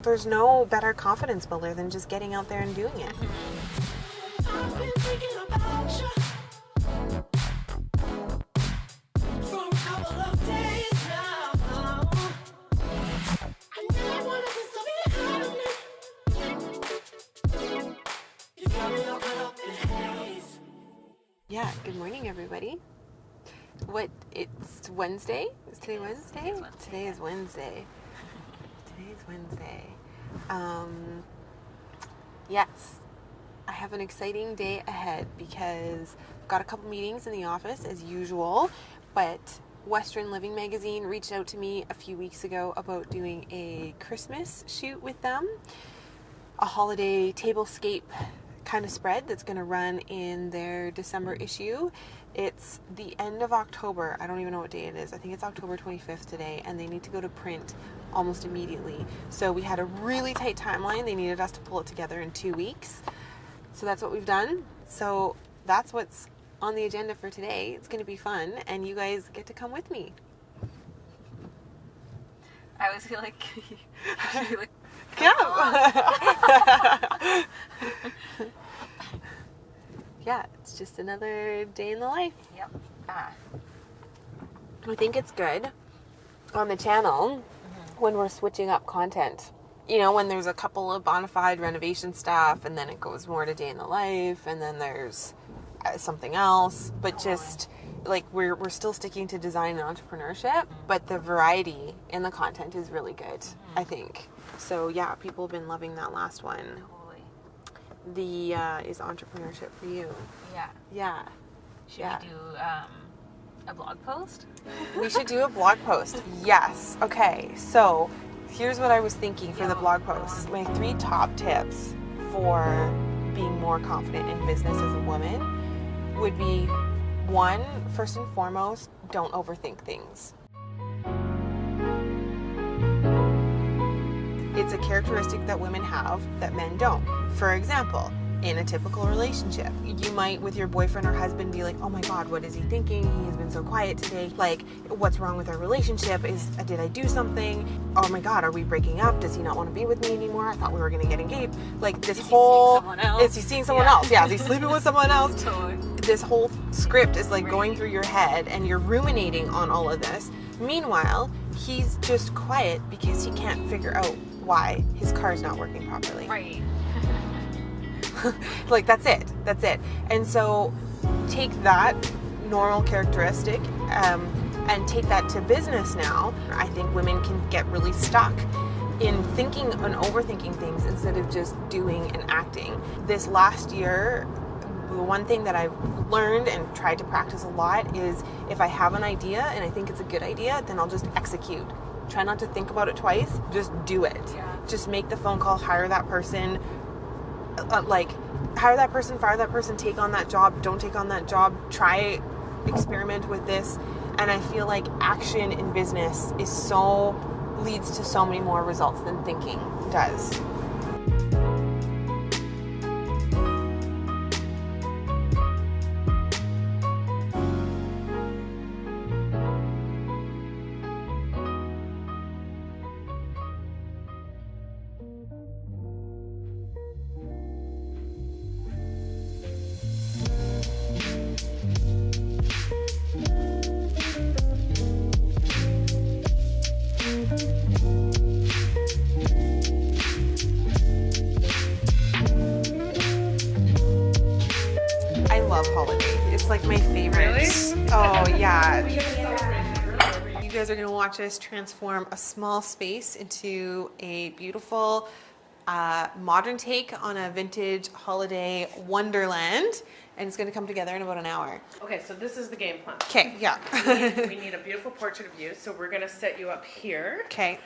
there's no better confidence builder than just getting out there and doing it. I've been thinking about you for a couple of days now. I never wanted this to be happening. You got me all caught up in haze. Yeah, good morning, everybody. It's Wednesday? Is today Wednesday? Today is Wednesday. Today's Wednesday. Yes, I have an exciting day ahead because I've got a couple meetings in the office as usual, but Western Living Magazine reached out to me a few weeks ago about doing a Christmas shoot with them, a holiday tablescape kind of spread that's going to run in their December issue. It's the end of October. I don't even know what day it is. I think it's October 25th today, and they need to go to print almost immediately. So we had a really tight timeline. They needed us to pull it together in 2 weeks. So that's what we've done. So that's what's on the agenda for today. It's going to be fun, and you guys get to come with me. I always feel like, Yeah. Yeah, it's just another day in the life. Yep. I think it's good on the channel when we're switching up content. You know, when there's a couple of bona fide renovation stuff, and then it goes more to day in the life, and then there's something else. But just like we're still sticking to design and entrepreneurship, but the variety in the content is really good, I think. So yeah, people have been loving that last one. Totally. The is entrepreneurship for you? Yeah. Yeah. Should we do a blog post? We should do a blog post. Yes. Okay. So here's what I was thinking for the blog post. My 3 top tips for being more confident in business as a woman would be 1, first and foremost, don't overthink things. It's a characteristic that women have that men don't. For example, in a typical relationship, you might with your boyfriend or husband be like, oh my god, what is he thinking? He's been so quiet today. Like, what's wrong with our relationship? Did I do something? Oh my god, are we breaking up? Does he not want to be with me anymore? I thought we were going to get engaged. Like this whole, is he seeing someone else? Yeah, is he sleeping with someone else? Totally. This whole script is like going through your head and you're ruminating on all of this. Meanwhile, he's just quiet because he can't figure out why his car's not working properly. Right. Like that's it. And so take that normal characteristic and take that to business now. I think women can get really stuck in thinking and overthinking things instead of just doing and acting. This last year, the one thing that I've learned and tried to practice a lot is if I have an idea and I think it's a good idea, then I'll just execute. Try not to think about it twice. Just do it. Yeah. Just make the phone call, hire that person. Hire that person, fire that person, take on that job, don't take on that job, try, experiment with this. And I feel like action in business leads to so many more results than thinking does. Holiday. It's like my favorite. Really? Oh yeah. You guys are going to watch us transform a small space into a beautiful modern take on a vintage holiday wonderland, and it's going to come together in about an hour. Okay, so this is the game plan. Okay, yeah. We need a beautiful portrait of you, so we're going to set you up here. Okay.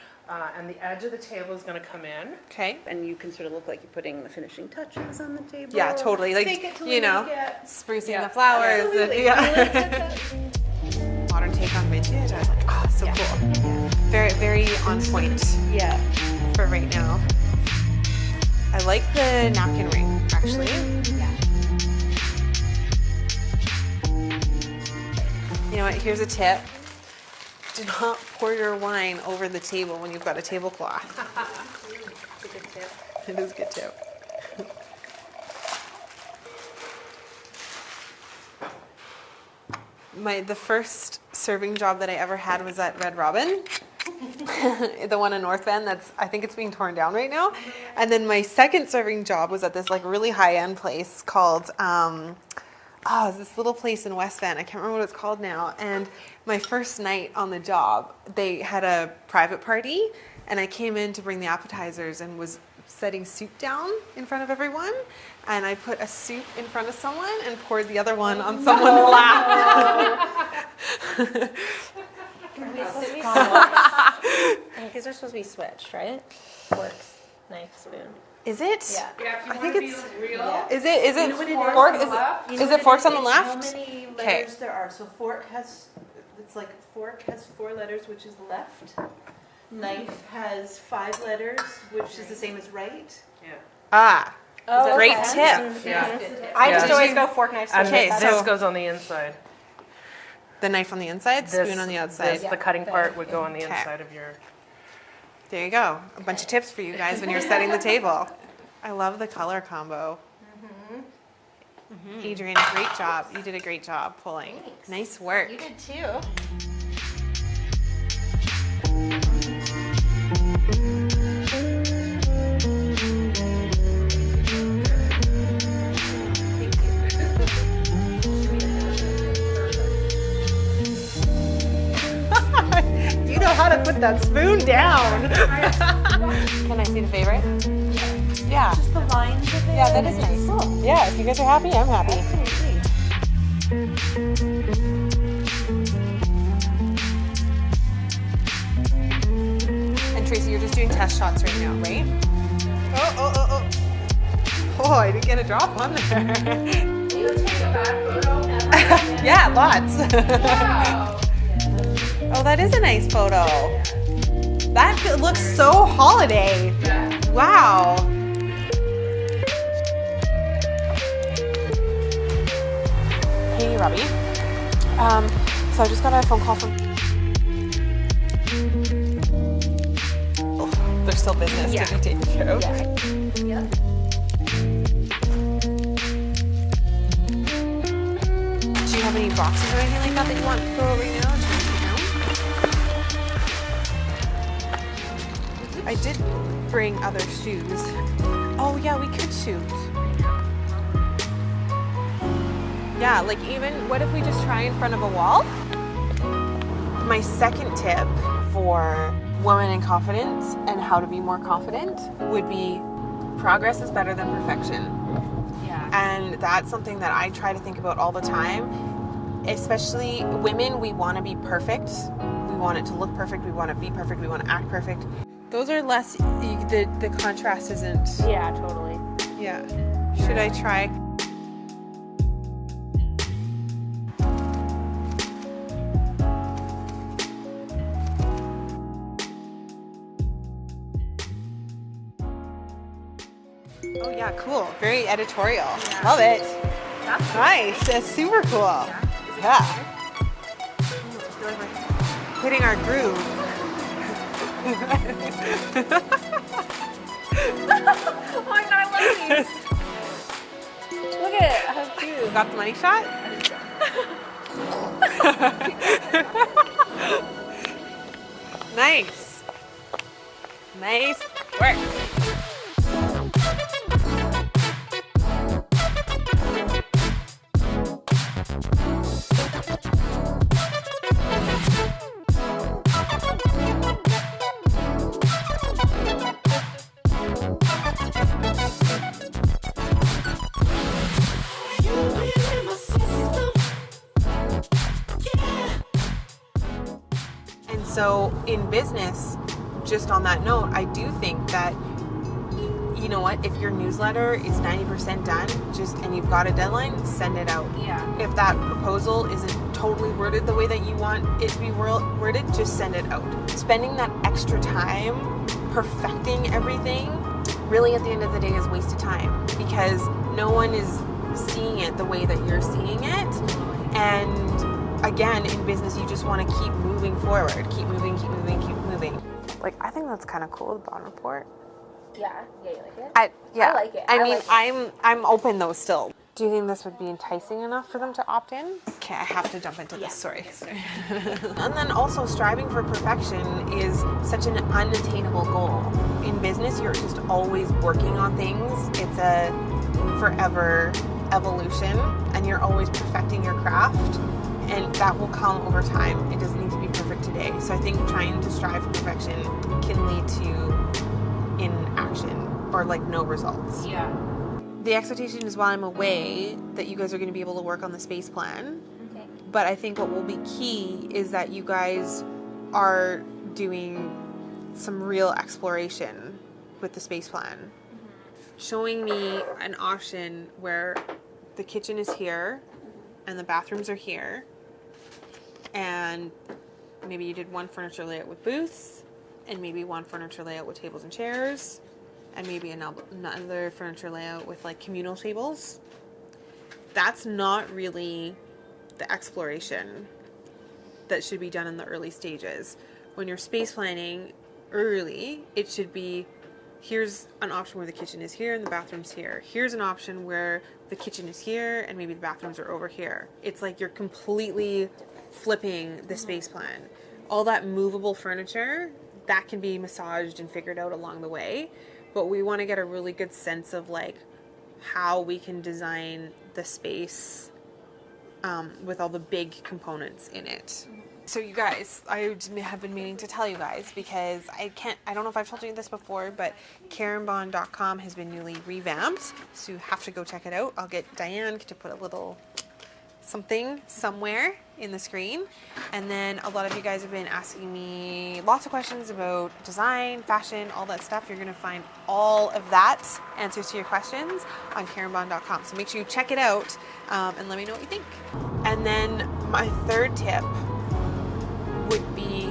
And the edge of the table is going to come in. Okay. And you can sort of look like you're putting the finishing touches on the table. Yeah, totally. Like, Fake it till you know, get- sprucing the flowers. Absolutely. And, modern take on vintage. I was like, oh, so cool. Very, very on point. Yeah. For right now. I like the napkin ring, actually. Yeah. You know what? Here's a tip. Do not pour your wine over the table when you've got a tablecloth. It is good too. The first serving job that I ever had was at Red Robin. The one in North Bend I think it's being torn down right now. And then my second serving job was at this like really high-end place called it's this little place in West Bend. I can't remember what it's called now. And my first night on the job, they had a private party and I came in to bring the appetizers and was setting soup down in front of everyone. And I put a soup in front of someone and poured the other one on someone's lap. These are supposed to be switched, right? Forks, knife, spoon. Is it? Yeah. Yeah, if you I want think to it's- be real. Yeah. Is it what it is? fork? On the left? Is it forks on the left? How many Okay. letters there are? So fork has 4 letters, which is left. Knife has 5 letters, which is the same as right. Yeah. Ah, Oh, great okay. tip. Yeah. I just Yeah. always go fork, knife, spoon. And Okay, this so- goes on the inside. The knife on the inside, spoon on the outside. The cutting part would go on the Okay. inside of your. There you go. A bunch of tips for you guys when you're setting the table. I love the color combo. Adrian, great job. You did a great job pulling. Thanks. Nice work. You did too. You know how to put that spoon down. Can I see the favorite? Yeah. Just the lines of it. Yeah, that is nice. Yeah, if you guys are happy, I'm happy. And Tracy, you're just doing test shots right now, right? Oh. Oh, I didn't get a drop on there. You take a bad photo ever. Yeah, lots. Wow. Oh, that is a nice photo. That looks so holiday. Wow. Hey, Robbie. So I just got a phone call from. Oh, there's still business to be taken care of. Yeah. Do you have any boxes or anything like that that you want to throw right now? Do you want to sit down? I did bring other shoes. Oh yeah, we could shoot. Yeah, like even, what if we just try in front of a wall? My second tip for women in confidence and how to be more confident would be progress is better than perfection. Yeah. And that's something that I try to think about all the time. Especially women, we want to be perfect. We want it to look perfect. We want to be perfect. We want to act perfect. Those are less, the contrast isn't, Yeah, totally. yeah. Should I try? Oh yeah, cool. Very editorial. Love it. That's Nice. That's super cool. Yeah. Hitting our groove. Oh my god, I love these. Look at it, how cute. Got the money shot? Nice. Nice work. And so in business, just on that note, I do think that, you know what, if your newsletter is 90% done, and you've got a deadline, send it out. Yeah. If that proposal isn't totally worded the way that you want it to be worded, just send it out. Spending that extra time perfecting everything, really at the end of the day is wasted time, because no one is seeing it the way that you're seeing it. And again, in business, you just want to keep moving forward, keep moving. Like, I think that's kind of cool, the Bohn report. Yeah, you like it? I like it. I I mean, like I'm open though still. Do you think this would be enticing enough for them to opt in? Okay, I have to jump into this. Sorry. And then also, striving for perfection is such an unattainable goal. In business, you're just always working on things. It's a forever evolution, and you're always perfecting your craft, and that will come over time. It doesn't need to be perfect today. So I think trying to strive for perfection can lead to inaction or like no results. Yeah. The expectation is while I'm away that you guys are going to be able to work on the space plan. Okay. But I think what will be key is that you guys are doing some real exploration with the space plan. Showing me an option where the kitchen is here and the bathrooms are here, and maybe you did one furniture layout with booths, and maybe one furniture layout with tables and chairs, and maybe another furniture layout with like communal tables. That's not really the exploration that should be done in the early stages. When you're space planning early, it should be, here's an option where the kitchen is here and the bathroom's here. Here's an option where the kitchen is here and maybe the bathrooms are over here. It's like you're completely flipping the space plan. All that movable furniture, that can be massaged and figured out along the way. But we want to get a really good sense of like how we can design the space with all the big components in it. So you guys, I have been meaning to tell you guys because I don't know if I've told you this before, but KarinBohn.com has been newly revamped. So you have to go check it out. I'll get Diane to put a little something somewhere in the screen. And then a lot of you guys have been asking me lots of questions about design, fashion, all that stuff. You're going to find all of that, answers to your questions, on KarinBohn.com. So make sure you check it out and let me know what you think. And then my third tip would be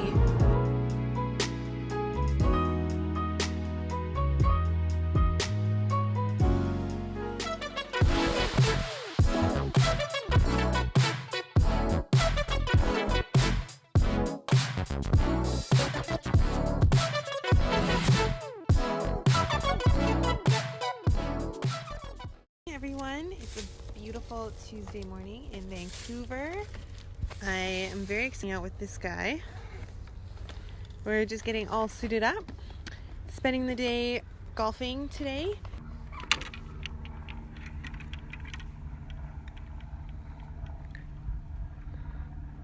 everyone. It's a beautiful Tuesday morning in Vancouver. I am very excited out with this guy. We're just getting all suited up, spending the day golfing today.